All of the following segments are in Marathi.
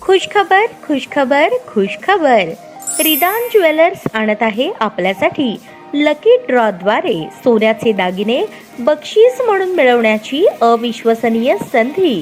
खुशखबर खुशखबर खुशखबर. रिदान ज्वेलर्स आणत आहे आपल्यासाठी लकी ड्रॉद्वारे सोन्याचे दागिने बक्षीस म्हणून मिळवण्याची अविश्वसनीय संधी.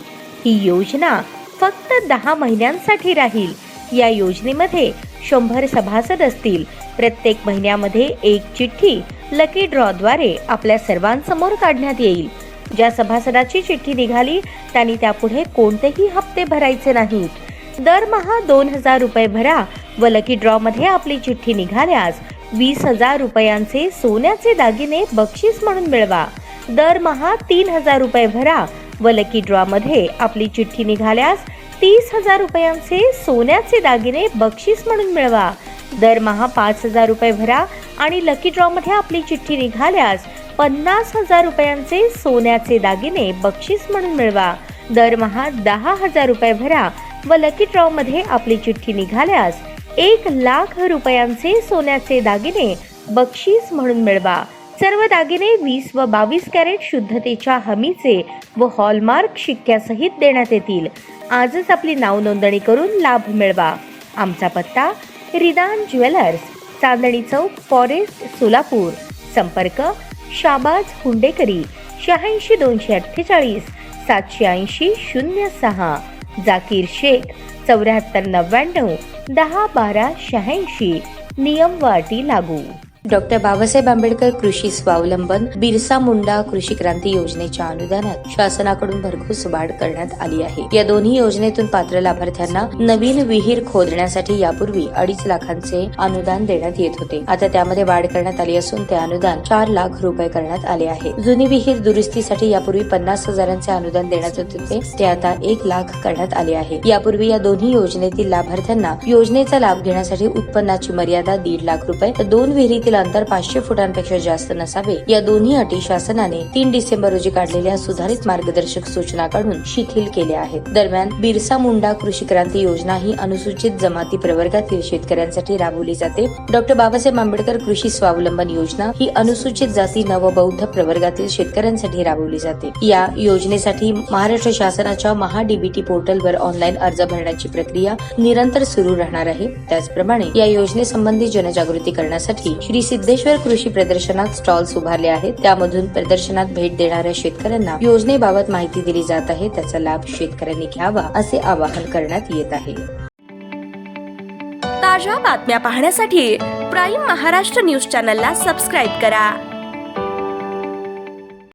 ही योजना फक्त 10 महिन्यांसाठी राहील. या योजनेमध्ये 100 सभासद असतील. प्रत्येक महिन्यामध्ये एक चिठ्ठी लकी ड्रॉद्वारे आपल्या सर्वांसमोर काढण्यात येईल. ज्या सभासदाची चिठ्ठी निघाली त्यांनी त्यापुढे कोणतेही हप्ते भरायचे नाहीत. दरमहा 2000 रुपये भरा व लकी ड्रॉ मध्ये आपली चिठ्ठी निघाल्यास 20,000 रुपयांचे सोन्याचे दागिने बक्षीस म्हणून मिळवा. दरमहा 3000 रुपये भरा व लकी ड्रॉ मध्ये आपली चिठ्ठी निघाल्यास 30,000 रुपयांचे सोन्याचे दागिने बक्षीस म्हणून मिळवा. दरमहा 5,000 रुपये भरा आणि लकी ड्रॉ मध्ये आपली चिठ्ठी निघाल्यास 50,000 रुपयांचे सोन्याचे दागिने बक्षीस म्हणून मिळवा. दरमहा 10,000 रुपये भरा व लकी ड्रॉ मध्ये आपली चिठ्ठी निघाल्यास 1,00,000 रुपयांचे सोन्याचे दागिने बक्षीस म्हणून मिळवा. सर्व दागिने 20 व 22 कॅरेट शुद्धतेच्या हमीचे व हॉलमार्क शिक्क्यासहित देण्यात येतील. आजच आपली नाव नोंदणी करून लाभ मिळवा. आमचा पत्ता रिदान ज्वेलर्स, चांदणी चौक, फॉरेस्ट, सोलापूर. संपर्क शाबाज हुंडेकरी 86 248 780 06. जाकीर शेख 74 99 10 12 86. नियम व अटी लागू. डॉक्टर बाबासाहेब आंबेडकर कृषी स्वावलंबन बिरसा मुंडा कृषी क्रांती योजनेच्या अनुदानात शासनाकडून भरघोस वाढ करण्यात आली आहे. या दोन्ही योजनेतून पात्र लाभार्थ्यांना नवीन विहीर खोदण्यासाठी यापूर्वी 2.5 लाखांचे अनुदान देण्यात येत होते. आता त्यामध्ये वाढ करण्यात आली असून ते अनुदान 4 लाख रुपये करण्यात आले आहे. जुनी विहीर दुरुस्तीसाठी यापूर्वी 50,000चे अनुदान देण्यात येत होते, ते आता 1 लाख करण्यात आले आहे. यापूर्वी या दोन्ही योजनेतील लाभार्थ्यांना योजनेचा लाभ घेण्यासाठी उत्पन्नाची मर्यादा 1.5 लाख रुपये तर 2 विहिरीतील अंतर 500 फुटांपेक्षा जास्त नसावे. या दोन्ही अटी शासनाने 3 डिसेंबर रोजी काढलेल्या सुधारित मार्गदर्शक सूचना काढून शिथिल केल्या आहेत. दरम्यान बिरसा मुंडा कृषी क्रांती योजना ही अनुसूचित जमाती प्रवर्गातील शेतकऱ्यांसाठी राबवली जाते. डॉक्टर बाबासाहेब आंबेडकर कृषी स्वावलंबन योजना ही अनुसूचित जाती नव बौद्ध प्रवर्गातील शेतकऱ्यांसाठी राबवली जाते. या योजनेसाठी महाराष्ट्र शासनाच्या महाडीबीटी पोर्टलवर ऑनलाईन अर्ज भरण्याची प्रक्रिया निरंतर सुरू राहणार आहे. त्याचप्रमाणे या योजनेसंबंधी जनजागृती करण्यासाठी श्री सिद्धेश्वर कृषी प्रदर्शनात स्टॉल्स उभारले आहेत. त्यामधून प्रदर्शनात भेट देणाऱ्या शेतकऱ्यांना योजनेबाबत माहिती दिली जात आहे. त्याचा लाभ शेतकऱ्यांनी घ्यावा असे आवाहन करण्यात येत आहे. ताज्या बातम्या पाहण्यासाठी प्राईम महाराष्ट्र न्यूज चॅनलला सबस्क्राईब करा.